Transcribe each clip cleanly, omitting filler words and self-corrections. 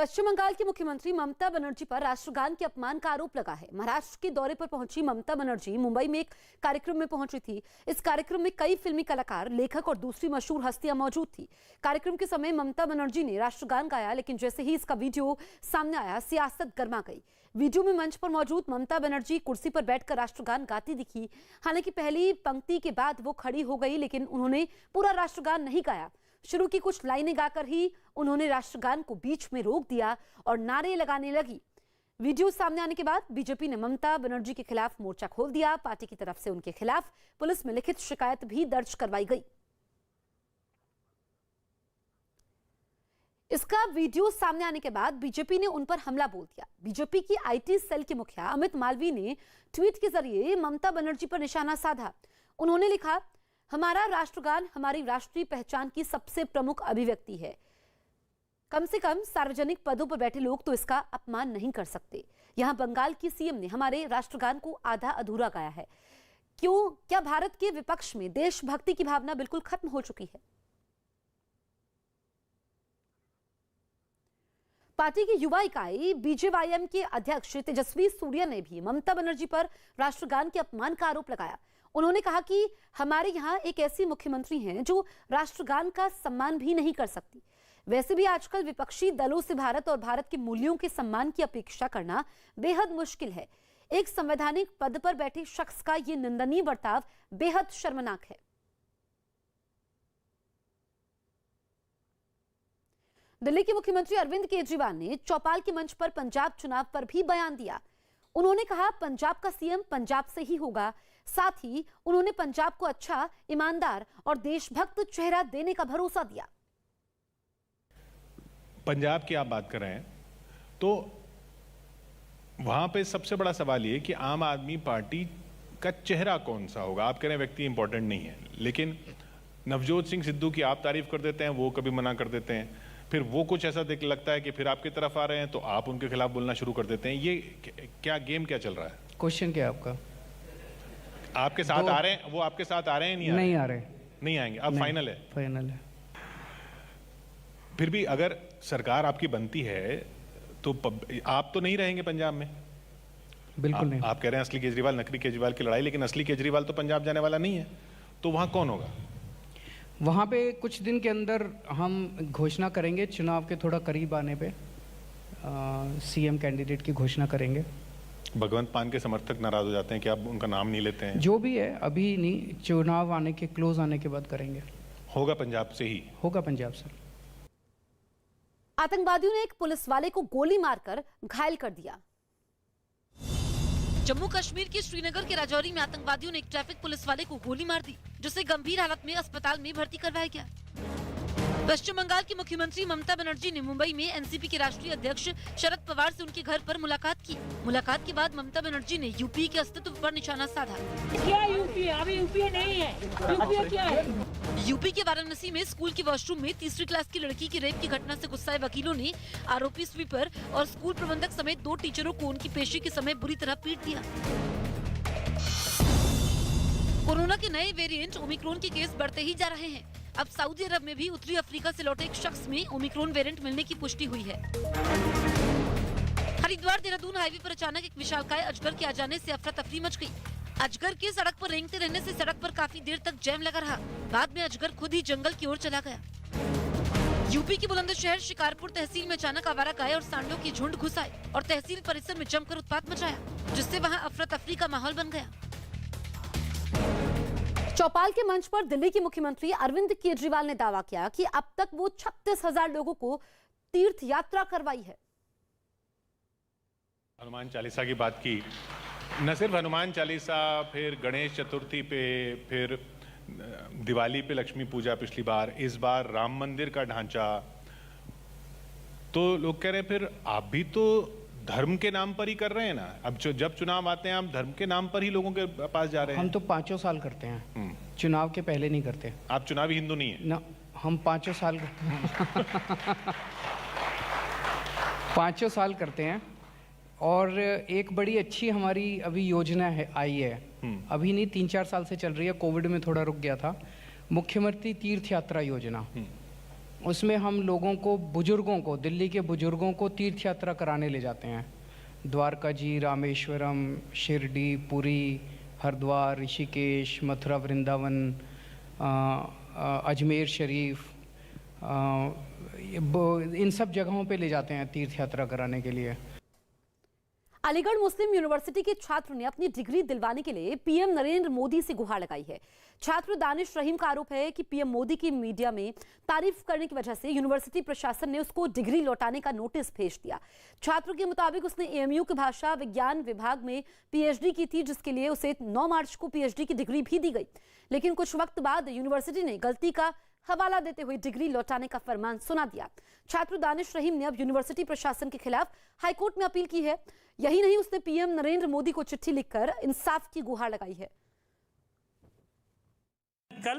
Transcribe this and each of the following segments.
पश्चिम बंगाल की मुख्यमंत्री ममता बनर्जी पर राष्ट्रगान के अपमान का आरोप लगा है। महाराष्ट्र के दौरे पर पहुंची ममता बनर्जी मुंबई में एक कार्यक्रम में पहुंची थी। इस कार्यक्रम में कई फिल्मी कलाकार, लेखक और दूसरी मशहूर हस्तियां मौजूद थी। कार्यक्रम के समय ममता बनर्जी ने राष्ट्रगान गाया, लेकिन जैसे ही इसका वीडियो सामने आया, सियासत गर्मा गई। वीडियो में मंच पर मौजूद ममता बनर्जी कुर्सी पर बैठकर राष्ट्रगान गाती दिखी। हालांकि पहली पंक्ति के बाद वो खड़ी हो गई, लेकिन उन्होंने पूरा राष्ट्रगान नहीं गाया। शुरू की कुछ लाइनें गाकर ही उन्होंने राष्ट्रगान को बीच में रोक दिया और नारे लगाने लगी। वीडियो सामने आने के बाद बीजेपी ने ममता बनर्जी के खिलाफ मोर्चा खोल दिया। पार्टी की तरफ से उनके खिलाफ पुलिस में लिखित शिकायत भी दर्ज करवाई गई। इसका वीडियो सामने आने के बाद बीजेपी ने उन पर हमला बोल दिया। बीजेपी की आईटी सेल के मुखिया अमित मालवीय ने ट्वीट के जरिए ममता बनर्जी पर निशाना साधा। उन्होंने लिखा, हमारा राष्ट्रगान हमारी राष्ट्रीय पहचान की सबसे प्रमुख अभिव्यक्ति है। कम से कम सार्वजनिक पदों पर बैठे लोग तो इसका अपमान नहीं कर सकते। यहां बंगाल की सीएम ने हमारे राष्ट्रगान को आधा अधूरा गाया है। क्या भारत के विपक्ष में देशभक्ति की भावना बिल्कुल खत्म हो चुकी है? पार्टी की युवा इकाई बीजेवाईएम के अध्यक्ष तेजस्वी सूर्या ने भी ममता बनर्जी पर राष्ट्रगान के अपमान का आरोप लगाया। उन्होंने कहा कि हमारे यहाँ एक ऐसी मुख्यमंत्री हैं जो राष्ट्रगान का सम्मान भी नहीं कर सकती। वैसे भी आजकल विपक्षी दलों से भारत और भारत के मूल्यों के सम्मान की अपेक्षा करना बेहद मुश्किल है। एक संवैधानिक पद पर बैठे शख्स का यह निंदनीय बर्ताव बेहद शर्मनाक है। दिल्ली के मुख्यमंत्री अरविंद केजरीवाल ने चौपाल के मंच पर पंजाब चुनाव पर भी बयान दिया। उन्होंने कहा, पंजाब का सीएम पंजाब से ही होगा। साथ ही उन्होंने पंजाब को अच्छा, ईमानदार और देशभक्त चेहरा देने का भरोसा दिया। पंजाब की आप बात कर रहे हैं तो वहां पे सबसे बड़ा सवाल ये कि आम आदमी पार्टी का चेहरा कौन सा होगा। आप कह रहे हैं व्यक्ति इंपॉर्टेंट नहीं है, लेकिन नवजोत सिंह सिद्धू की आप तारीफ कर देते हैं, वो कभी मना कर देते हैं। फिर वो कुछ ऐसा देख लगता है कि फिर आपकी तरफ आ रहे हैं तो आप उनके खिलाफ बोलना शुरू कर देते हैं। ये क्या गेम क्या चल रहा है? क्वेश्चन क्या है आपका? आपके साथ आ रहे हैं, वो आपके साथ आ रहे हैं? नहीं आ रहे, नहीं आएंगे। अब फाइनल है? फाइनल है। फिर भी अगर सरकार आपकी बनती है तो आप तो नहीं रहेंगे पंजाब में? बिल्कुल नहीं। आप कह रहे हैं असली केजरीवाल नकली केजरीवाल की लड़ाई, लेकिन असली केजरीवाल तो पंजाब जाने वाला नहीं है, तो वहां कौन होगा? वहाँ पे कुछ दिन के अंदर हम घोषणा करेंगे। चुनाव के थोड़ा करीब आने पे सीएम कैंडिडेट की घोषणा करेंगे। भगवंत मान के समर्थक नाराज हो जाते हैं कि आप उनका नाम नहीं लेते हैं। जो भी है अभी नहीं, चुनाव आने के क्लोज आने के बाद करेंगे। होगा पंजाब से ही? होगा पंजाब से। आतंकवादियों ने एक पुलिस वाले को गोली मारकर घायल कर दिया। जम्मू कश्मीर के श्रीनगर के राजौरी में आतंकवादियों ने एक ट्रैफिक पुलिस वाले को गोली मार दी, जिसे गंभीर हालत में अस्पताल में भर्ती करवाया गया। पश्चिम बंगाल की मुख्यमंत्री ममता बनर्जी ने मुंबई में एनसीपी के राष्ट्रीय अध्यक्ष शरद पवार से उनके घर पर मुलाकात की। मुलाकात के बाद ममता बनर्जी ने यूपी के अस्तित्व पर निशाना साधा। क्या यूपी? अभी यूपी नहीं है। यूपी क्या है? यूपी के वाराणसी में स्कूल के वॉशरूम में तीसरी क्लास की लड़की की रेप की घटना से गुस्साए वकीलों ने आरोपी स्वीपर और स्कूल प्रबंधक समेत 2 टीचरों को उनकी पेशी के समय बुरी तरह पीट दिया। कोरोना के नए वेरिएंट ओमिक्रॉन के केस बढ़ते ही जा रहे हैं। अब सऊदी अरब में भी उत्तरी अफ्रीका से लौटे एक शख्स में ओमिक्रॉन वेरिएंट मिलने की पुष्टि हुई है। हरिद्वार देहरादून हाईवे पर अचानक एक विशालकाय अजगर के आ जाने से अफरा तफरी मच गई। अजगर के सड़क पर रेंगते रहने से सड़क पर काफी देर तक जैम लगा रहा। बाद में अजगर खुद ही जंगल की ओर चला गया। यूपी के बुलंदशहर शिकारपुर तहसील में अचानक आवारा गाय और सांडों की झुंड घुस आए और तहसील परिसर में जमकर उत्पात मचाया, जिससे वहां अफरा तफरी का माहौल बन गया। चौपाल के मंच पर दिल्ली के मुख्यमंत्री अरविंद केजरीवाल ने दावा किया कि अब तक वो 36,000 लोगों को तीर्थ यात्रा करवाई है। हनुमान चालीसा की बात की, न सिर्फ हनुमान चालीसा, फिर गणेश चतुर्थी पे, फिर दिवाली पे लक्ष्मी पूजा पिछली बार, इस बार राम मंदिर का ढांचा। तो लोग कह रहे हैं फिर आप भी तो धर्म के नाम पर ही कर रहे हैं ना। अब जब चुनाव आते हैं आप धर्म के नाम पर ही लोगों के पास जा रहे हैं। हम तो 5 साल करते हैं, चुनाव के पहले नहीं करते। आप चुनावी हिंदू नहीं है ना? हम 5 साल 5 साल करते हैं। और एक बड़ी अच्छी हमारी अभी योजना है, आई है, अभी नहीं 3-4 साल से चल रही है, कोविड में थोड़ा रुक गया था, मुख्यमंत्री तीर्थ यात्रा योजना। उसमें हम लोगों को, बुजुर्गों को, दिल्ली के बुजुर्गों को तीर्थ यात्रा कराने ले जाते हैं। द्वारका जी, रामेश्वरम, शिरडी, पुरी, हरिद्वार, ऋषिकेश, मथुरा, वृंदावन, अजमेर शरीफ, इन सब जगहों पे ले जाते हैं तीर्थ यात्रा कराने के लिए। अलीगढ़ मुस्लिम यूनिवर्सिटी के छात्र ने अपनी डिग्री दिलवाने के लिए पीएम नरेंद्र मोदी से गुहार लगाई है। छात्र दानिश रहीम का आरोप है कि पीएम मोदी की मीडिया में तारीफ करने की वजह से यूनिवर्सिटी प्रशासन ने उसको डिग्री लौटाने का नोटिस भेज दिया। छात्र के मुताबिक उसने एएमयू के भाषा विज्ञान विभाग में पीएचडी की थी, जिसके लिए उसे 9 मार्च को पीएचडी की डिग्री भी दी गई। लेकिन कुछ वक्त बाद यूनिवर्सिटी ने गलती का हवाला देते हुए डिग्री लौटाने का फरमान सुना दिया। छात्र दानिश रहीम ने अब यूनिवर्सिटी प्रशासन के खिलाफ हाईकोर्ट में अपील की है। यही नहीं, उसने पीएम नरेंद्र मोदी को चिट्ठी लिखकर इंसाफ की गुहार लगाई है। कल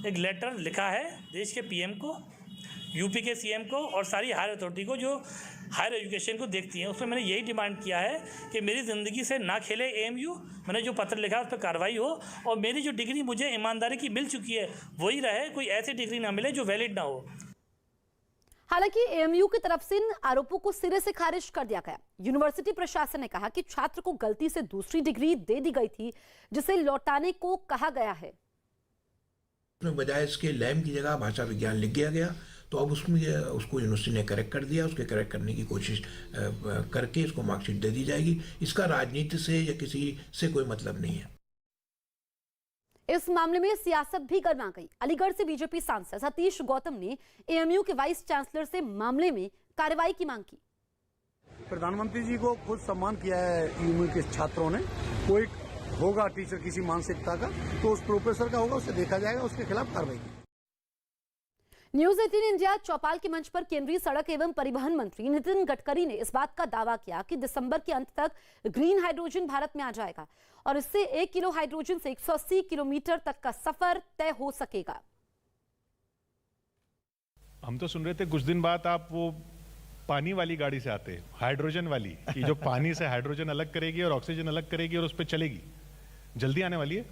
एक लेटर लिखा है देश के पीएम को, यूपी के सीएम को और सारी हायर अथॉरिटी को जो हायर एजुकेशन को देखती हैं। उसमें मैंने यही डिमांड किया है कि मेरी ज़िंदगी से ना खेले एएमयू। मैंने जो पत्र लिखा उस पर कार्रवाई हो और मेरी जो डिग्री मुझे ईमानदारी की मिल चुकी है वही रहे, कोई ऐसी डिग्री ना मिले जो वैलिड ना हो। हालांकि एएमयू की तरफ से इन आरोपों को सिरे से खारिज कर दिया गया। यूनिवर्सिटी प्रशासन ने कहा कि छात्र को गलती से दूसरी डिग्री दे दी गई थी, जिसे लौटाने को कहा गया है। उसमें बजाय इसके लैम की जगह भाषा विज्ञान लिख दिया गया, तो अब उसमें उसको यूनिवर्सिटी ने करेक्ट कर दिया। उसके करेक्ट करने की कोशिश करके इसको मार्कशीट दे दी जाएगी। इसका राजनीति से या किसी से कोई मतलब नहीं है। इस मामले में सियासत भी गर्मा गई। अलीगढ़ से बीजेपी सांसद सतीश गौतम ने एएमयू के वाइस चांसलर से मामले में कार्रवाई की मांग की। प्रधानमंत्री जी को खुद सम्मान किया है एएमयू के छात्रों ने। कोई होगा टीचर किसी मानसिकता का तो उस प्रोफेसर का होगा, उसे देखा जाएगा, उसके खिलाफ कार्रवाई की। न्यूज 18 इंडिया चौपाल के मंच पर केंद्रीय सड़क एवं परिवहन मंत्री नितिन गडकरी ने इस बात का दावा किया कि दिसंबर के अंत तक ग्रीन हाइड्रोजन भारत में आ जाएगा और इससे 1 किलो हाइड्रोजन से 180 किलोमीटर तक का सफर तय हो सकेगा। हम तो सुन रहे थे कुछ दिन बाद आप वो पानी वाली गाड़ी से आते, हाइड्रोजन वाली, कि जो पानी से हाइड्रोजन अलग करेगी और ऑक्सीजन अलग करेगी और उस पर चलेगी। जल्दी आने वाली है?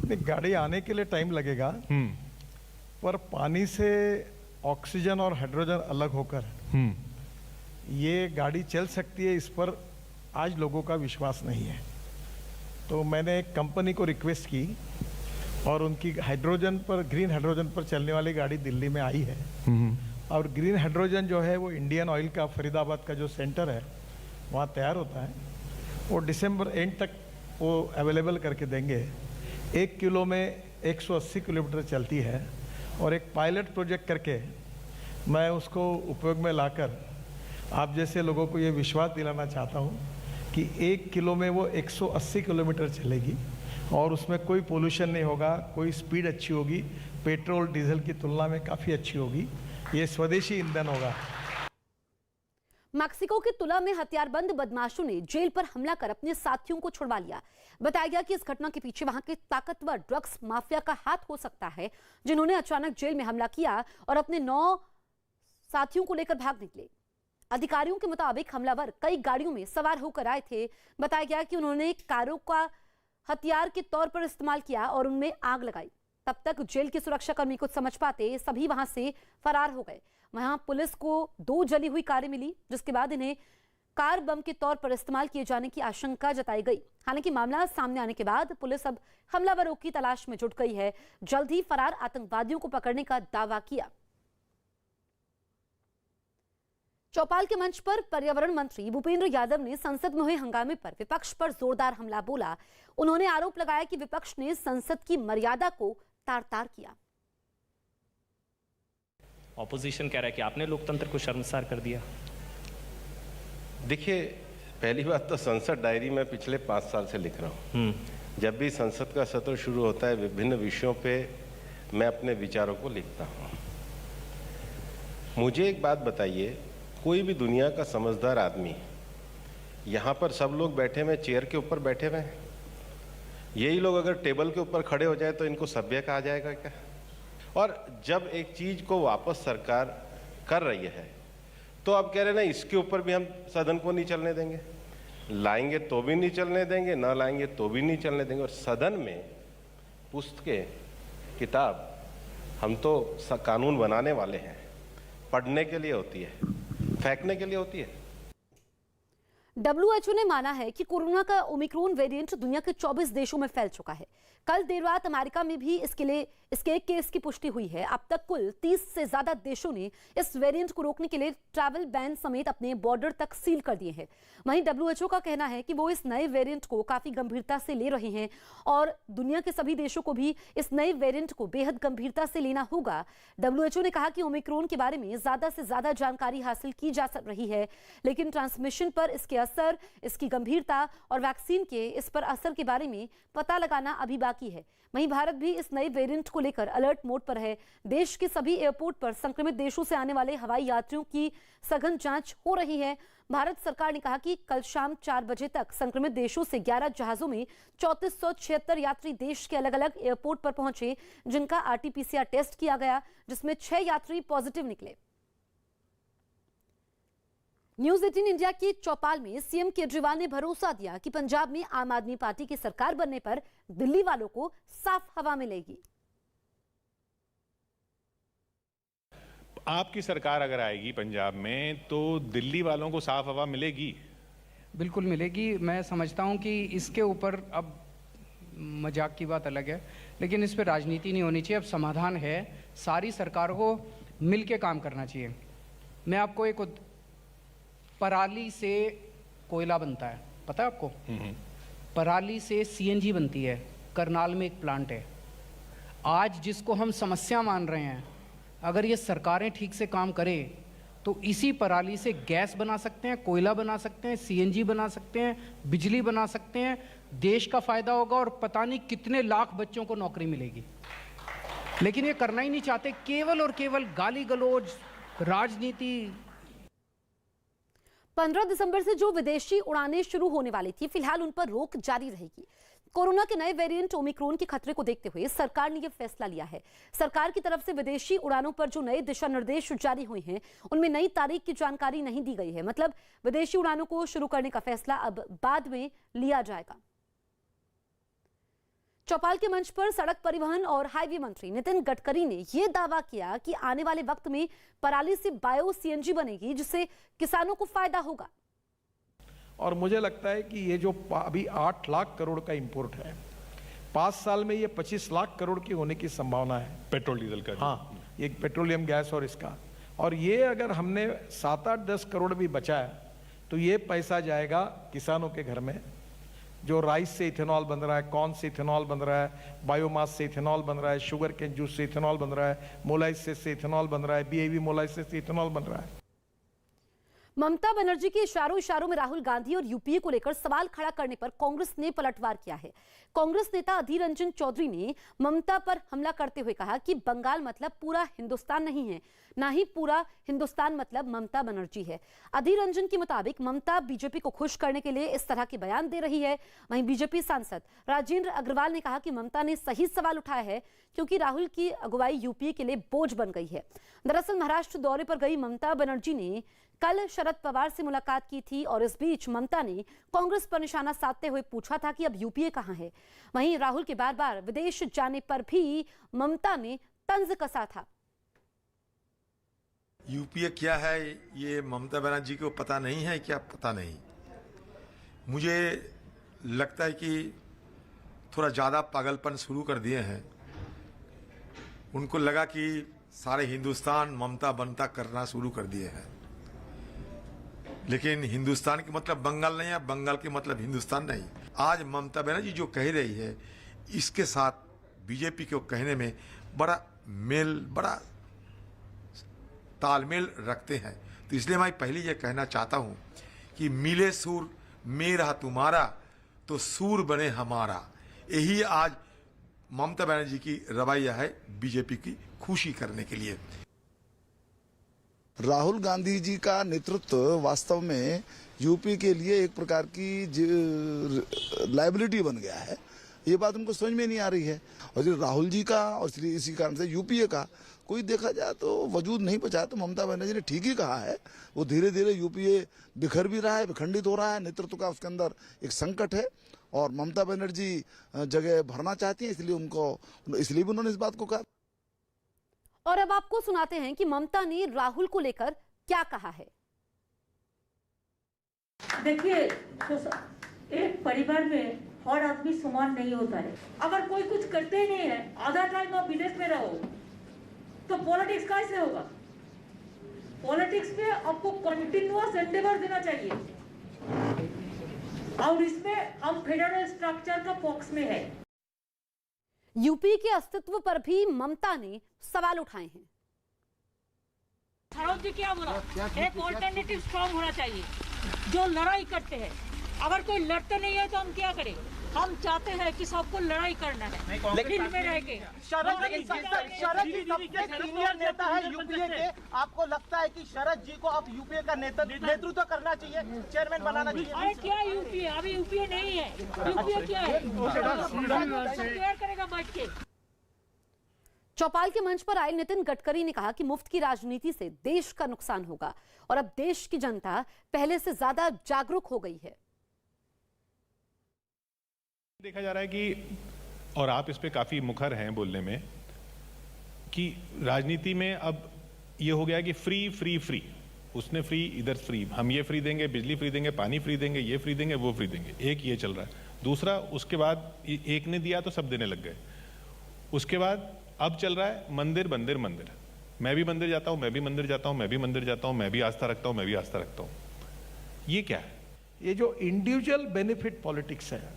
नहीं, गाड़ी आने के लिए टाइम लगेगा, पर पानी से ऑक्सीजन और हाइड्रोजन अलग होकर ये गाड़ी चल सकती है, इस पर आज लोगों का विश्वास नहीं है। तो मैंने एक कंपनी को रिक्वेस्ट की और उनकी हाइड्रोजन पर, ग्रीन हाइड्रोजन पर चलने वाली गाड़ी दिल्ली में आई है। और ग्रीन हाइड्रोजन जो है वो इंडियन ऑयल का फरीदाबाद का जो सेंटर है वहाँ तैयार होता है। वो दिसंबर एंड तक वो अवेलेबल करके देंगे। 1 किलो में 180 किलोमीटर चलती है और एक पायलट प्रोजेक्ट करके मैं उसको उपयोग में लाकर आप जैसे लोगों को ये विश्वास दिलाना चाहता हूँ कि 1 किलो में वो 180 किलोमीटर चलेगी और उसमें कोई पोल्यूशन नहीं होगा, कोई स्पीड अच्छी होगी, पेट्रोल डीजल की तुलना में काफ़ी अच्छी होगी। ये स्वदेशी ईंधन होगा। मैक्सिको के तुला में हथियारबंद बदमाशों ने जेल पर हमला कर अपने साथियों को छुड़वा लिया। बताया गया कि इस घटना के पीछे वहां के ताकतवर ड्रग्स माफिया का हाथ हो सकता है, जिन्होंने अचानक जेल में हमला किया और अपने 9 साथियों को लेकर भाग निकले। अधिकारियों के मुताबिक हमलावर कई गाड़ियों में सवार होकर आए थे। बताया गया कि उन्होंने कारों का हथियार के तौर पर इस्तेमाल किया और उनमें आग लगाई। तब तक जेल के सुरक्षाकर्मी कुछ समझ पाते सभी वहां से फरार हो गए। वहां पुलिस को 2 जली हुई कारें मिली, जिसके बाद इन्हें कार बम के तौर पर इस्तेमाल किए जाने की आशंका जताई गई। हालांकि मामला सामने आने के बाद पुलिस अब हमलावरों की तलाश में जुट गई है। जल्द ही फरार आतंकवादियों को पकड़ने का दावा किया। चौपाल के मंच पर पर्यावरण मंत्री भूपेंद्र यादव ने संसद में हुए हंगामे पर विपक्ष पर जोरदार हमला बोला। उन्होंने आरोप लगाया कि विपक्ष ने संसद की मर्यादा को तार-तार किया। ऑपोजिशन कह रहा है कि आपने लोकतंत्र को शर्मसार कर दिया। देखिए, पहली बात तो संसद डायरी में पिछले 5 साल से लिख रहा हूँ। जब भी संसद का सत्र शुरू होता है विभिन्न विषयों पे मैं अपने विचारों को लिखता हूँ। मुझे एक बात बताइए, कोई भी दुनिया का समझदार आदमी, यहाँ पर सब लोग बैठे हुए चेयर के ऊपर बैठे हुए हैं, यही लोग अगर टेबल के ऊपर खड़े हो जाए तो इनको सभ्य कहा जाएगा क्या? और जब एक चीज को वापस सरकार कर रही है तो अब कह रहे ना इसके ऊपर भी हम सदन को नहीं चलने देंगे, लाएंगे तो भी नहीं चलने देंगे, ना लाएंगे तो भी नहीं चलने देंगे। और सदन में पुस्तकें, किताब हम तो कानून बनाने वाले हैं, पढ़ने के लिए होती है, फेंकने के लिए होती है। WHO ने माना है कि कोरोना का ओमिक्रॉन वेरिएंट दुनिया के 24 देशों में फैल चुका है। कल देर रात अमेरिका में भी इसके एक केस की पुष्टि हुई है। अब तक कुल 30 से ज्यादा देशों ने इस वेरिएंट को रोकने के लिए ट्रैवल बैन समेत अपने बॉर्डर तक सील कर दिए हैं। वहीं WHO का कहना है कि वो इस नए वेरिएंट को काफी गंभीरता से ले रहे हैं और दुनिया के सभी देशों को भी इस नए वेरिएंट को बेहद गंभीरता से लेना होगा। WHO ने कहा कि ओमिक्रॉन के बारे में ज्यादा से ज्यादा जानकारी हासिल की जा रही है, लेकिन ट्रांसमिशन पर इसके असर, इसकी गंभीरता और वैक्सीन के इस पर असर के बारे में पता लगाना अभी बाकी है। वहीं भारत भी इस नए वेरिएंट को लेकर अलर्ट मोड पर है। देश के सभी एयरपोर्ट पर संक्रमित देशों से आने वाले हवाई यात्रियों की सघन जांच हो रही है। भारत सरकार ने कहा कि कल शाम 4 बजे तक संक्रमित देशों से 11 जहाजों में 3476 यात्री देश के अलग अलग एयरपोर्ट पर पहुंचे, जिनका RT-PCR टेस्ट किया गया, जिसमें 6 यात्री पॉजिटिव निकले। न्यूज 18 इंडिया के चौपाल में सीएम केजरीवाल ने भरोसा दिया कि पंजाब में आम आदमी पार्टी की सरकार बनने पर दिल्ली वालों को साफ हवा मिलेगी। आपकी सरकार अगर आएगी पंजाब में तो दिल्ली वालों को साफ हवा मिलेगी? बिल्कुल मिलेगी। मैं समझता हूं कि इसके ऊपर अब मजाक की बात अलग है, लेकिन इस पर राजनीति नहीं होनी चाहिए। अब समाधान है, सारी सरकारों को मिल के काम करना चाहिए। मैं आपको एक पराली से कोयला बनता है, पता है आपको? पराली से CNG बनती है, करनाल में एक प्लांट है। आज जिसको हम समस्या मान रहे हैं, अगर ये सरकारें ठीक से काम करें तो इसी पराली से गैस बना सकते हैं, कोयला बना सकते हैं, CNG बना सकते हैं, बिजली बना सकते हैं। देश का फायदा होगा और पता नहीं कितने लाख बच्चों को नौकरी मिलेगी। लेकिन ये करना ही नहीं चाहते, केवल और केवल गाली गलौज, राजनीति। 15 दिसंबर से जो विदेशी उड़ानें शुरू होने वाली थी, फिलहाल उन पर रोक जारी रहेगी। कोरोना के नए वेरिएंट ओमिक्रॉन के खतरे को देखते हुए सरकार ने यह फैसला लिया है। सरकार की तरफ से विदेशी उड़ानों पर जो नए दिशा निर्देश जारी हुए हैं, उनमें नई तारीख की जानकारी नहीं दी गई है। मतलब विदेशी उड़ानों को शुरू करने का फैसला अब बाद में लिया जाएगा। चौपाल के मंच पर सड़क परिवहन और हाईवे मंत्री नितिन गडकरी ने यह दावा किया कि आने वाले वक्त में पराली से बायो CNG बनेगी, जिससे किसानों को फायदा होगा। और मुझे लगता है कि ये जो अभी 8 लाख करोड़ का इंपोर्ट है, 5 साल में ये 25 लाख करोड़ की होने की संभावना है। पेट्रोल डीजल का? हाँ, ये पेट्रोलियम गैस और इसका। और ये अगर हमने 7-8-10 करोड़ भी बचाया तो ये पैसा जाएगा किसानों के घर में। जो राइस से इथेनॉल बन रहा है, कॉर्न से इथेनॉल बन रहा है, बायोमास से इथेनॉल बन रहा है, शुगर के जूस से इथेनॉल बन रहा है, मोलाइसिस से इथेनॉल बन रहा है, BAV मोलाइसिस से इथेनॉल बन रहा है। ममता बनर्जी के इशारों में राहुल गांधी और यूपीए को लेकर सवाल खड़ा करने पर कांग्रेस ने पलटवार किया है। कांग्रेस नेता अधीर रंजन चौधरी ने ममता पर हमला करते हुए कहा कि बंगाल मतलब पूरा हिंदुस्तान नहीं है, ना ही पूरा हिंदुस्तान मतलब ममता बनर्जी है। अधीर रंजन के मुताबिक ममता बीजेपी को खुश करने के लिए इस तरह के बयान दे रही है। वहीं बीजेपी सांसद राजेंद्र अग्रवाल ने कहा कि ममता ने सही सवाल उठाया है, क्योंकि राहुल की अगुवाई यूपीए के लिए बोझ बन गई है। दरअसल महाराष्ट्र दौरे पर गई ममता बनर्जी ने कल शरद पवार से मुलाकात की थी और इस बीच ममता ने कांग्रेस पर निशाना साधते हुए पूछा था कि अब यूपीए कहां है। वहीं राहुल के बार बार विदेश जाने पर भी ममता ने तंज कसा था। यूपीए क्या है ये ममता बनर्जी को पता नहीं है क्या? पता नहीं। मुझे लगता है कि थोड़ा ज़्यादा पागलपन शुरू कर दिए हैं। उनको लगा कि सारे हिंदुस्तान ममता बनता करना शुरू कर दिए हैं, लेकिन हिंदुस्तान के मतलब बंगाल नहीं है, बंगाल के मतलब हिंदुस्तान नहीं। आज ममता बनर्जी जो कह रही है, इसके साथ बीजेपी को कहने में बड़ा तालमेल रखते हैं। तो इसलिए मैं पहले ये कहना चाहता हूँ कि मिले सूर मेरा तुम्हारा तो सूर बने हमारा। यही आज ममता बनर्जी की रवैया है बीजेपी की खुशी करने के लिए। राहुल गांधी जी का नेतृत्व वास्तव में यूपी के लिए एक प्रकार की लायबिलिटी बन गया है। ये बात उनको समझ में नहीं आ रही है। और जो राहुल जी का और इसी कारण से यूपीए का कोई देखा जाए तो वजूद नहीं बचा। तो ममता बनर्जी ने ठीक ही कहा है। वो धीरे धीरे यूपीए बिखर भी रहा है, विखंडित हो रहा है। नेतृत्व का उसके अंदर एक संकट है और ममता बनर्जी जगह भरना चाहती है, इसलिए भी उन्होंने इस बात को कहा। और अब आपको सुनाते हैं कि ममता ने राहुल को लेकर क्या कहा है। देखिए, एक परिवार में हर आदमी समान नहीं होता है। अगर कोई कुछ करते ही नहीं है, आधा टाइम आप विदेश में रहो, तो पॉलिटिक्स कैसे होगा? पॉलिटिक्स में आपको कंटिन्यूअस एंडेवर देना चाहिए, और इसमें हम फेडरल स्ट्रक्चर का पक्ष में है। यूपी के अस्तित्व पर भी ममता ने सवाल उठाए हैं। राहुल जी क्या बोला? एक ऑल्टरनेटिव स्ट्रॉन्ग होना चाहिए जो लड़ाई करते हैं। अगर कोई लड़ते नहीं है तो हम क्या करें? हम चाहते हैं कि सबको लड़ाई करना है, लेकिन में रह के। शरद जी सबसे सीनियर नेता है यूपीए के, आपको लगता है कि शरद जी को अब यूपीए का नेतृत्व करना चाहिए, चेयरमैन बनाना चाहिए? अरे क्या यूपीए? अभी यूपीए नहीं है। यूपीए क्या है? शेयर करेगा बैठ के। चौपाल के मंच पर आए नितिन गडकरी ने कहा कि मुफ्त की राजनीति से देश का नुकसान होगा और अब देश की जनता पहले से ज्यादा जागरूक हो गई है। देखा जा रहा है कि, और आप इस पे काफी मुखर हैं बोलने में, कि राजनीति में अब ये हो गया कि फ्री फ्री फ्री, उसने फ्री, इधर फ्री, हम ये फ्री देंगे, बिजली फ्री देंगे, पानी फ्री देंगे, ये फ्री देंगे, वो फ्री देंगे। एक ये चल रहा है। दूसरा, उसके बाद एक ने दिया तो सब देने लग गए। उसके बाद अब चल रहा है मंदिर मंदिर मंदिर, मैं भी मंदिर जाता हूं, मैं भी मंदिर जाता हूं, मैं भी मंदिर जाता हूं, मैं भी आस्था रखता हूं, मैं भी आस्था रखता हूं। ये क्या है? ये जो इंडिविजुअल बेनिफिट पॉलिटिक्स है,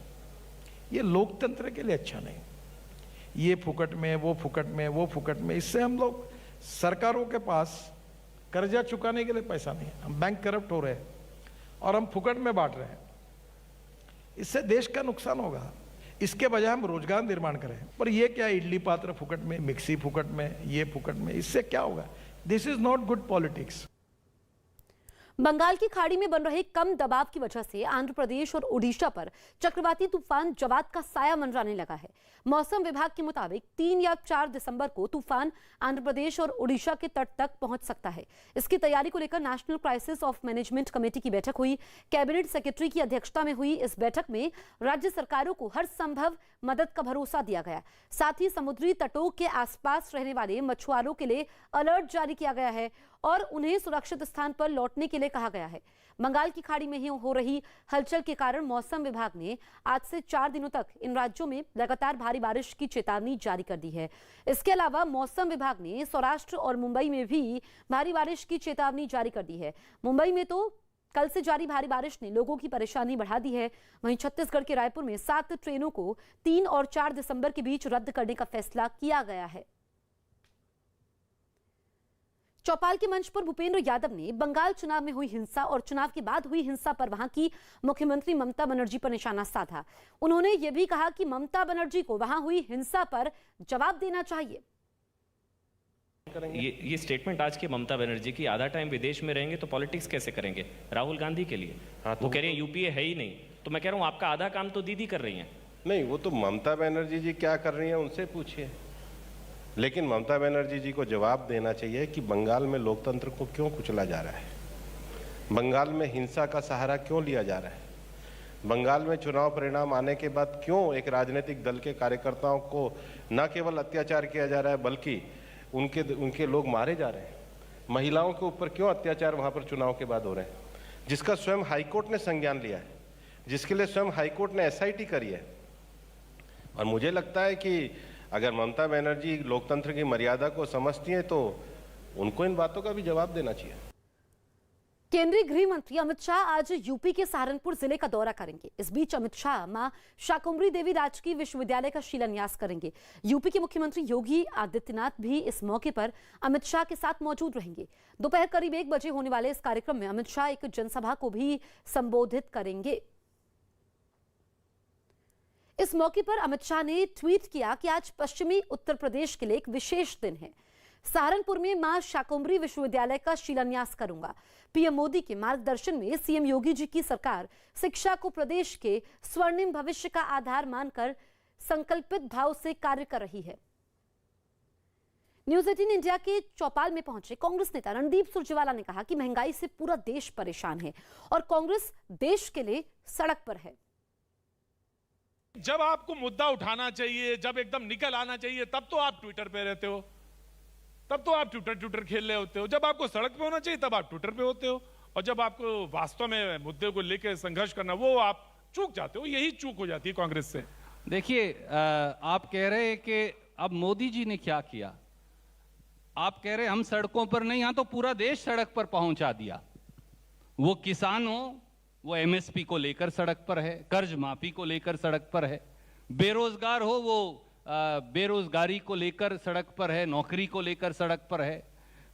ये लोकतंत्र के लिए अच्छा नहीं। ये फुकट में, वो फुकट में, वो फुकट में, इससे हम लोग, सरकारों के पास कर्जा चुकाने के लिए पैसा नहीं है, हम बैंक करप्ट हो रहे हैं और हम फुकट में बांट रहे हैं। इससे देश का नुकसान होगा। इसके बजाय हम रोजगार निर्माण करें। पर ये क्या, इडली पात्र फुकट में, मिक्सी फुकट में, ये फुकट में, इससे क्या होगा? This is not good politics. Bengal की खाड़ी में बन रहे कम दबाव की वजह से आंध्र प्रदेश और ओडिशा पर चक्रवाती तूफान जवाद का साया मंडराने लगा है। मौसम विभाग के मुताबिक 3 या 4 दिसंबर को तूफान आंध्र प्रदेश और ओडिशा के तट तक पहुंच सकता है। इसकी तैयारी को लेकर national crisis of management committee की बैठक हुई। कैबिनेट सेक्रेटरी की अध्यक्षता में हुई इस बैठक में राज्य सरकारों को हर संभव मदद का भरोसा दिया गया। साथ ही समुद्री तटों के आसपास रहने वाले मछुआरों के लिए अलर्ट जारी किया गया है और उन्हें सुरक्षित स्थान पर लौटने के लिए कहा गया है। बंगाल की खाड़ी में ही हो रही हलचल के कारण मौसम विभाग ने आज से 4 दिनों तक इन राज्यों में लगातार भारी बारिश की चेतावनी जारी कर दी है। इसके अलावा मौसम विभाग ने सौराष्ट्र और मुंबई में भी भारी बारिश की चेतावनी जारी कर दी है। मुंबई में तो कल से जारी भारी बारिश ने लोगों की परेशानी बढ़ा दी है। वहीं छत्तीसगढ़ के रायपुर में 7 ट्रेनों को 3 और 4 दिसंबर के बीच रद्द करने का फैसला किया गया है। चौपाल के मंच पर भूपेंद्र यादव ने बंगाल चुनाव में हुई हिंसा और चुनाव के बाद हुई हिंसा पर वहां की मुख्यमंत्री ममता बनर्जी पर निशाना साधा। उन्होंने ये भी कहा कि ममता बनर्जी को वहां हुई हिंसा पर जवाब देना चाहिए। ये स्टेटमेंट आज की ममता बनर्जी की, आधा टाइम विदेश में रहेंगे तो पॉलिटिक्स कैसे करेंगे राहुल गांधी के लिए? वो कह रहे हैं यूपीए है ही नहीं, तो मैं कह रहा हूँ आपका आधा काम तो दीदी कर रही हैं। नहीं, वो तो ममता बनर्जी जी क्या कर रही हैं उनसे पूछिए। लेकिन ममता बनर्जी जी को जवाब देना चाहिए कि बंगाल में लोकतंत्र को क्यों कुचला जा रहा है, बंगाल में हिंसा का सहारा क्यों लिया जा रहा है, बंगाल में चुनाव परिणाम आने के बाद क्यों एक राजनीतिक दल के कार्यकर्ताओं को न केवल अत्याचार किया जा रहा है बल्कि उनके लोग मारे जा रहे हैं। महिलाओं के ऊपर क्यों अत्याचार वहां पर चुनाव के बाद हो रहे हैं, जिसका स्वयं हाईकोर्ट ने संज्ञान लिया है, जिसके लिए स्वयं हाईकोर्ट ने एसआईटी करी है। और मुझे लगता है कि अगर ममता बनर्जी लोकतंत्र की मर्यादा को समझती हैं तो उनको इन बातों का भी जवाब देना चाहिए। केंद्रीय गृह मंत्री अमित शाह आज यूपी के सहारनपुर जिले का दौरा करेंगे। इस बीच अमित शाह मां शाकुंभरी देवी राजकीय विश्वविद्यालय का शिलान्यास करेंगे। यूपी के मुख्यमंत्री योगी आदित्यनाथ भी इस मौके पर अमित शाह के साथ मौजूद रहेंगे। दोपहर करीब 1 बजे होने वाले इस कार्यक्रम में अमित शाह एक जनसभा को भी संबोधित करेंगे। इस मौके पर अमित शाह ने ट्वीट किया कि आज पश्चिमी उत्तर प्रदेश के लिए एक विशेष दिन है। सहारनपुर में मां शाकुंभरी विश्वविद्यालय का शिलान्यास करूंगा। पीएम मोदी के मार्गदर्शन में सीएम योगी जी की सरकार शिक्षा को प्रदेश के स्वर्णिम भविष्य का आधार मानकर संकल्पित भाव से कार्य कर रही है। न्यूज 18 इंडिया के चौपाल में पहुंचे कांग्रेस नेता रणदीप सुरजेवाला ने कहा कि महंगाई से पूरा देश परेशान है और कांग्रेस देश के लिए सड़क पर है। जब आपको मुद्दा उठाना चाहिए, जब एकदम निकल आना चाहिए, तब तो आप ट्विटर पे रहते हो। तब तो आप ट्विटर खेल रहे होते हो। जब आपको सड़क पे होना चाहिए तब आप ट्विटर पे होते हो, और जब आपको वास्तव में मुद्दे को लेकर संघर्ष करना, वो आप चूक जाते हो। यही चूक हो जाती है कांग्रेस से। देखिए, आप कह रहे हैं कि अब मोदी जी ने क्या किया। आप कह रहे हैं हम सड़कों पर नहीं, यहां तो पूरा देश सड़क पर पहुंचा दिया। वो किसान हो, वो एमएसपी को लेकर सड़क पर है, कर्ज माफी को लेकर सड़क पर है, बेरोजगार हो, वो बेरोजगारी को लेकर सड़क पर है, नौकरी को लेकर सड़क पर है,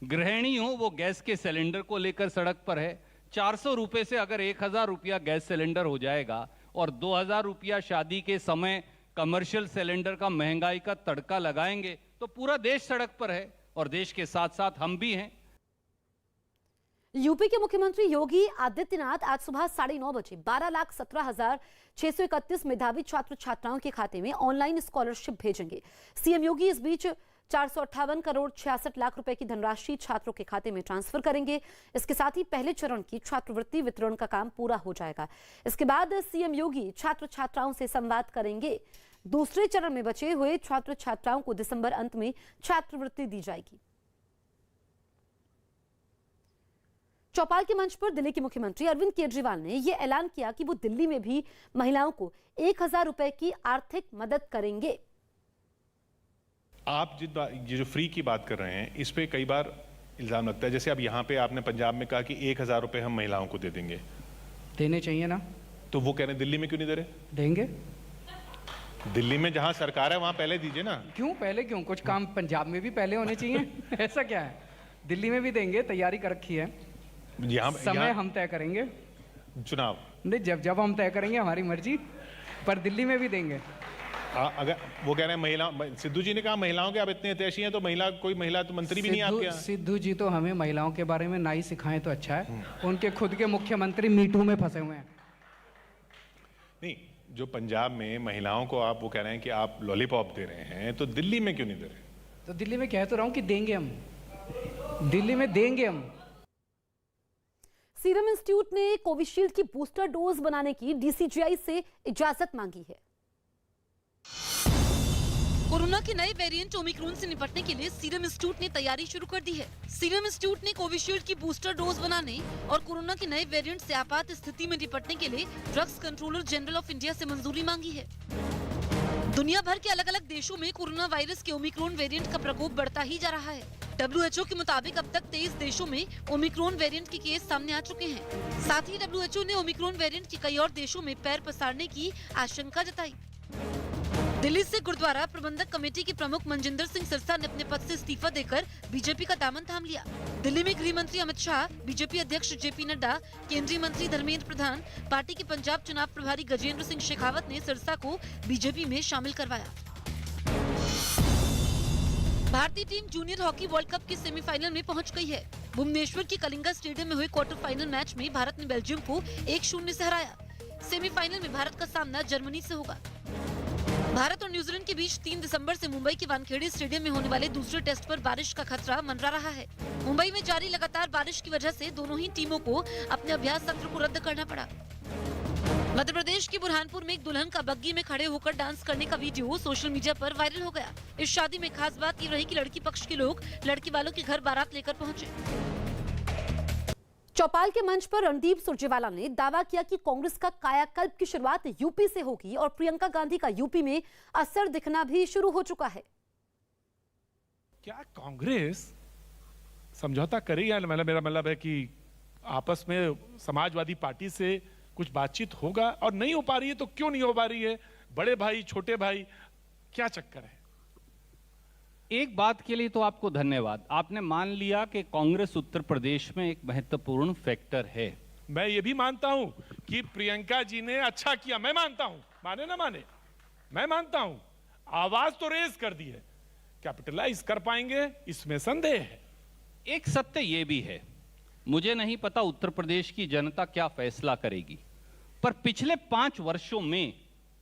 गृहिणी हो, वो गैस के सिलेंडर को लेकर सड़क पर है। 400 रुपए से अगर 1000 रुपया गैस सिलेंडर हो जाएगा और 2000 रुपया शादी के समय कमर्शियल सिलेंडर का महंगाई का तड़का लगाएंगे तो पूरा देश सड़क पर है, और देश के साथ साथ हम भी हैं। यूपी के मुख्यमंत्री योगी आदित्यनाथ आज सुबह 9:30 बजे 12,17,631 मेधावी छात्र छात्राओं के खाते में ऑनलाइन स्कॉलरशिप भेजेंगे। सीएम योगी इस बीच 458 करोड़ 66 लाख रुपए की धनराशि छात्रों के खाते में ट्रांसफर करेंगे। इसके साथ ही पहले चरण की छात्रवृत्ति वितरण का काम पूरा हो जाएगा। इसके बाद सीएम योगी छात्र छात्राओं से संवाद करेंगे। दूसरे चरण में बचे हुए छात्र छात्राओं को दिसंबर अंत में छात्रवृत्ति दी जाएगी। चौपाल के मंच पर दिल्ली के मुख्यमंत्री अरविंद केजरीवाल ने यह ऐलान किया कि वो दिल्ली में भी महिलाओं को 1000 रुपए की आर्थिक मदद करेंगे। आप ये जो फ्री की बात कर रहे हैं, इस पे कई बार इल्जाम लगता है, जैसे अब यहाँ पे आपने पंजाब में कहा कि 1000 रुपए हम महिलाओं को दे देंगे। देने चाहिए ना। तो वो कह रहे हैं दिल्ली में क्यों नहीं दे रहे? देंगे। दिल्ली में जहां सरकार है वहां पहले दीजिए ना। क्यों पहले क्यों? कुछ काम पंजाब में भी पहले होने चाहिए। ऐसा क्या है? दिल्ली में भी देंगे, तैयारी कर रखी है। समय हम तय करेंगे चुनाव। नहीं, जब हम तय करेंगे, हमारी मर्जी, पर दिल्ली में भी देंगे। अगर वो कह रहे हैं महिला, सिद्धू जी ने कहा महिलाओं के आप इतने हितैषी हैं, तो कोई महिला तो मंत्री भी नहीं आपके यहाँ। सिद्धू जी तो हमें महिलाओं के बारे में ना ही सिखाएं तो अच्छा है। उनके खुद के मुख्यमंत्री मीटू में फंसे हुए हैं। नहीं, जो पंजाब में महिलाओं को आप वो कह रहे हैं कि आप लॉलीपॉप दे रहे हैं, तो दिल्ली में क्यों नहीं दे रहे? तो दिल्ली में कह तो रहा हूं कि देंगे हम, दिल्ली में देंगे हम। सीरम इंस्टीट्यूट ने कोविशील्ड की बूस्टर डोज बनाने की डीसीजीआई से इजाजत मांगी है। कोरोना के नए वेरिएंट ओमिक्रॉन से निपटने के लिए सीरम इंस्टीट्यूट ने तैयारी शुरू कर दी है। सीरम इंस्टीट्यूट ने कोविशील्ड की बूस्टर डोज बनाने और कोरोना के नए वेरिएंट से आपात स्थिति में निपटने के लिए drugs controller general of India से मंजूरी मांगी है। दुनिया भर के अलग अलग देशों में कोरोना वायरस के ओमिक्रॉन वेरिएंट का प्रकोप बढ़ता ही जा रहा है। WHO के मुताबिक अब तक 23 देशों में ओमिक्रॉन वेरिएंट के केस सामने आ चुके हैं। साथ ही WHO ने ओमिक्रॉन वेरिएंट के कई और देशों में पैर पसारने की आशंका जताई। दिल्ली से गुरुद्वारा प्रबंधक कमेटी के प्रमुख मनजिंदर सिंह सिरसा ने अपने पद से इस्तीफा देकर बीजेपी का दामन थाम लिया। दिल्ली में गृह मंत्री अमित शाह, बीजेपी अध्यक्ष जेपी नड्डा, केंद्रीय मंत्री धर्मेंद्र प्रधान, पार्टी के पंजाब चुनाव प्रभारी गजेंद्र सिंह शेखावत ने सिरसा को बीजेपी में शामिल करवाया। भारतीय team junior hockey world cup के सेमीफाइनल में पहुंच गई है। भुवनेश्वर के कलिंगा स्टेडियम में हुए क्वार्टर फाइनल मैच में भारत ने बेल्जियम को 1-0 से हराया। सेमीफाइनल में भारत का सामना जर्मनी से होगा। भारत और न्यूजीलैंड के बीच 3 दिसंबर से मुंबई के वानखेड़े स्टेडियम में होने वाले दूसरे टेस्ट पर बारिश का खतरा मंडरा रहा है। मुंबई में जारी लगातार बारिश की वजह से दोनों ही टीमों को अपने अभ्यास सत्र को रद्द करना पड़ा। मध्य प्रदेश के बुरहानपुर में एक दुल्हन का बग्गी में खड़े होकर डांस करने का वीडियो सोशल मीडिया पर वायरल हो गया। इस शादी में खास बात ये रही कि लड़की पक्ष के लोग लड़की वालों के घर बारात लेकर पहुंचे। चौपाल के मंच पर रणदीप सुरजेवाला ने दावा किया कि कांग्रेस का कायाकल्प की शुरुआत यूपी से होगी और प्रियंका गांधी का यूपी में असर दिखना भी शुरू हो चुका है। क्या कांग्रेस समझौता करेगी? या मेरा मतलब है कि आपस में समाजवादी पार्टी से कुछ बातचीत होगा, और नहीं हो पा रही है तो क्यों नहीं हो पा रही है? बड़े भाई छोटे भाई, क्या चक्कर है? एक बात के लिए तो आपको धन्यवाद। आपने मान लिया कि कांग्रेस उत्तर प्रदेश में एक महत्वपूर्ण फैक्टर है। मैं ये भी मानता हूं कि प्रियंका जी ने अच्छा किया, मैं मानता हूं, माने ना माने, मैं मानता हूं। आवाज तो रेज कर दी है, कैपिटलाइज कर पाएंगे इसमें संदेह है। एक सत्य ये भी है, मुझे नहीं पता उत्तर प्रदेश की जनता क्या फैसला करेगी, पर पिछले 5 वर्षों में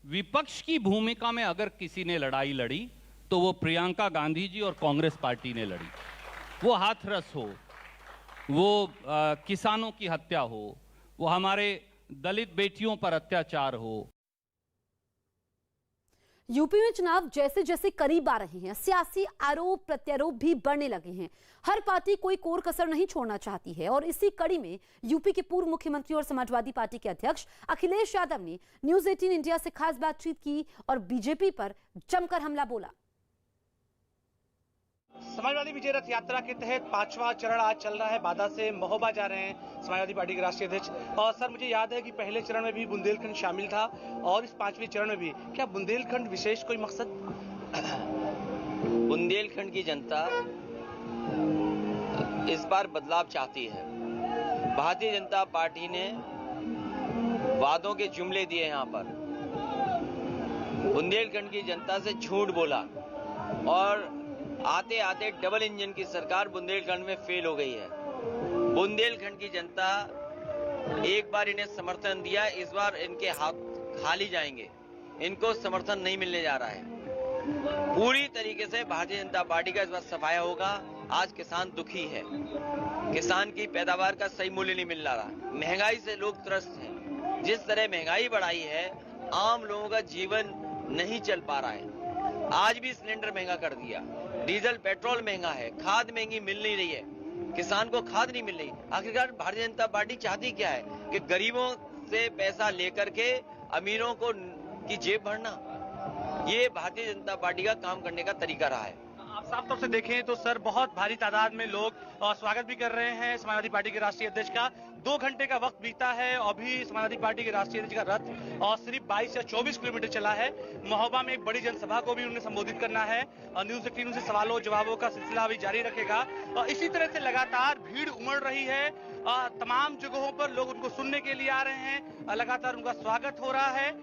विपक्ष की भूमिका में अगर किसी ने लड़ाई लड़ी तो वो प्रियंका गांधी जी और कांग्रेस पार्टी ने लड़ी। वो हाथरस हो, वो किसानों की हत्या हो, वो हमारे दलित बेटियों पर अत्याचार हो। यूपी में चुनाव जैसे जैसे करीब आ रहे हैं, सियासी आरोप प्रत्यारोप भी बढ़ने लगे हैं। हर पार्टी कोई कोर कसर नहीं छोड़ना चाहती है और इसी कड़ी में यूपी के पूर्व मुख्यमंत्री और समाजवादी पार्टी के अध्यक्ष अखिलेश यादव ने न्यूज 18 इंडिया से खास बातचीत की और बीजेपी पर जमकर हमला बोला। समाजवादी विजय रथ यात्रा के तहत 5वां चरण आज चल रहा है। बादा से महोबा जा रहे हैं समाजवादी पार्टी के राष्ट्रीय अध्यक्ष। और सर, मुझे याद है कि पहले चरण में भी बुंदेलखंड शामिल था और इस 5वें चरण में भी। क्या बुंदेलखंड विशेष कोई मकसद? बुंदेलखंड की जनता इस बार बदलाव चाहती है। भारतीय जनता पार्टी ने वादों के जुमले दिए, यहाँ पर बुंदेलखंड की जनता से झूठ बोला और आते आते डबल इंजन की सरकार बुंदेलखंड में फेल हो गई है। बुंदेलखंड की जनता एक बार इन्हें समर्थन दिया, इस बार इनके हाथ खाली जाएंगे। इनको समर्थन नहीं मिलने जा रहा है। पूरी तरीके से भारतीय जनता पार्टी का इस बार सफाया होगा। आज किसान दुखी है, किसान की पैदावार का सही मूल्य नहीं मिल रहा। महंगाई से लोग त्रस्त हैं। जिस तरह महंगाई बढ़ाई है, आम लोगों का जीवन नहीं चल पा रहा है। आज भी सिलेंडर महंगा कर दिया, डीजल पेट्रोल महंगा है, खाद महंगी मिल नहीं रही है, किसान को खाद नहीं मिल रही। आखिरकार भारतीय जनता पार्टी चाहती क्या है कि गरीबों से पैसा लेकर के अमीरों को की जेब भरना। ये भारतीय जनता पार्टी का काम करने का तरीका रहा है। आप साफ तौर से देखें तो सर, बहुत भारी तादाद में लोग स्वागत भी कर रहे हैं समाजवादी पार्टी के राष्ट्रीय अध्यक्ष का। 2 घंटे का वक्त बीता है और अभी समाजवादी पार्टी के राष्ट्रीय अध्यक्ष का रथ और सिर्फ 22 या 24 किलोमीटर चला है। महोबा में एक बड़ी जनसभा को भी उन्हें संबोधित करना है और न्यूज 18 से सवालों जवाबों का सिलसिला अभी जारी रखेगा। और इसी तरह से लगातार भीड़ उमड़ रही है। तमाम जगहों पर लोग उनको सुनने के लिए आ रहे हैं, लगातार उनका स्वागत हो रहा है।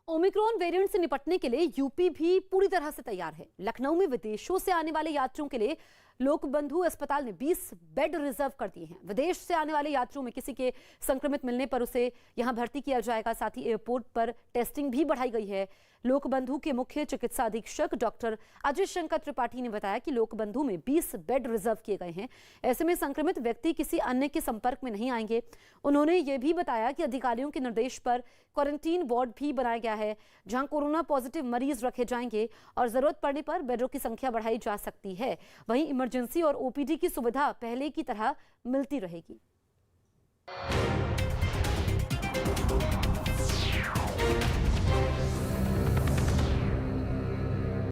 ओमिक्रॉन वेरिएंट से निपटने के लिए यूपी भी पूरी तरह से तैयार है। लखनऊ में विदेशों से आने वाले यात्रियों के लिए लोकबंधु अस्पताल ने 20 बेड रिजर्व कर दिए हैं। विदेश से आने वाले यात्रियों में किसी के संक्रमित मिलने पर उसे यहां भर्ती किया जाएगा। साथ ही एयरपोर्ट पर टेस्टिंग भी बढ़ाई गई है। लोकबंधु के मुख्य चिकित्सा अधीक्षक डॉक्टर अजय शंकर त्रिपाठी ने बताया कि लोकबंधु में 20 बेड रिजर्व किए गए हैं। ऐसे में संक्रमित व्यक्ति किसी अन्य के संपर्क में नहीं आएंगे। उन्होंने ये भी बताया कि अधिकारियों के निर्देश पर क्वारंटीन वार्ड भी बनाया गया है, जहां कोरोना पॉजिटिव मरीज रखे जाएंगे और जरूरत पड़ने पर बेडों की संख्या बढ़ाई जा सकती है। वहीं इमरजेंसी और ओपीडी की सुविधा पहले की तरह मिलती रहेगी।